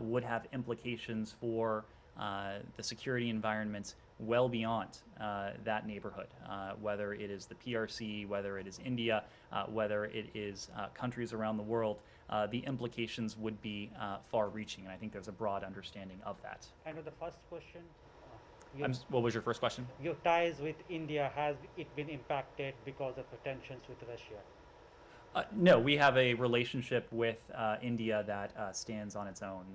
would have implications for the security environment well beyond that neighborhood, whether it is the PRC, whether it is India, whether it is countries around the world. The implications would be far-reaching, and I think there's a broad understanding of that. And with the first question, what was your first question? your ties with India, has it been impacted because of the tensions with Russia? No, we have a relationship with India that stands on its own,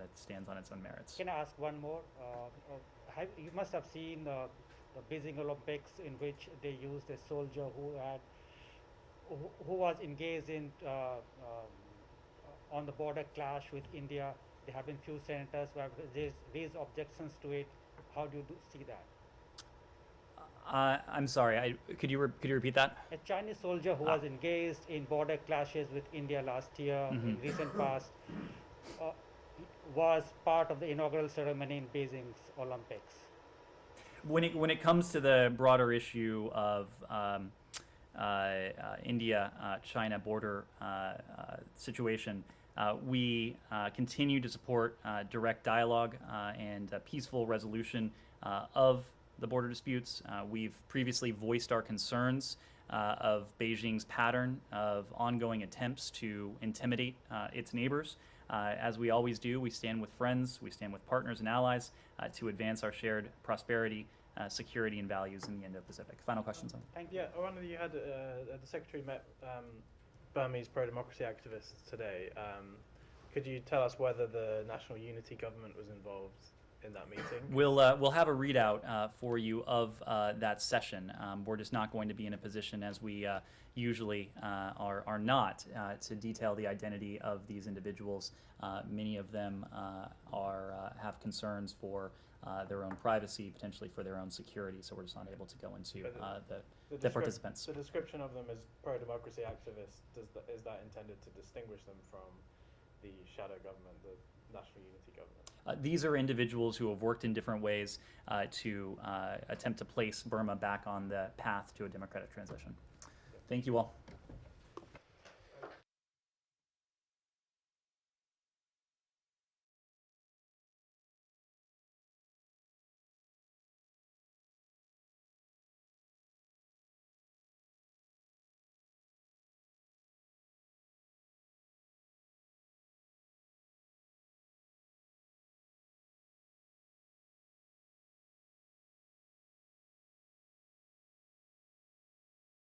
merits. Can I ask one more? You must have seen the Beijing Olympics, in which they used a soldier who was engaged in on the border clash with India. There have been few senators who have raised objections to it. How do you see that? I'm sorry. Could you repeat that? A Chinese soldier who was engaged in border clashes with India last year, in recent past, was part of the inaugural ceremony in Beijing's Olympics. When it comes to the broader issue of India-China border situation, we continue to support direct dialogue and peaceful resolution of the border disputes. We've previously voiced our concerns of Beijing's pattern of ongoing attempts to intimidate its neighbors. As we always do, we stand with friends, we stand with partners and allies to advance our shared prosperity, security, and values in the Indo-Pacific. Final questions on? Thank you. Yeah, Orlando, you had the Secretary met Burmese pro-democracy activists today. Could you tell us whether the National Unity Government was involved in that meeting? We'll have a readout for you of that session. We're just not going to be in a position, as we usually are not, to detail the identity of these individuals. Many of them have concerns for their own privacy, potentially for their own security, so we're just not able to go into the participants. The description of them as pro-democracy activists, is that intended to distinguish them from the shadow government, the National Unity Government? These are individuals who have worked in different ways to attempt to place Burma back on the path to a democratic transition. Thank you all.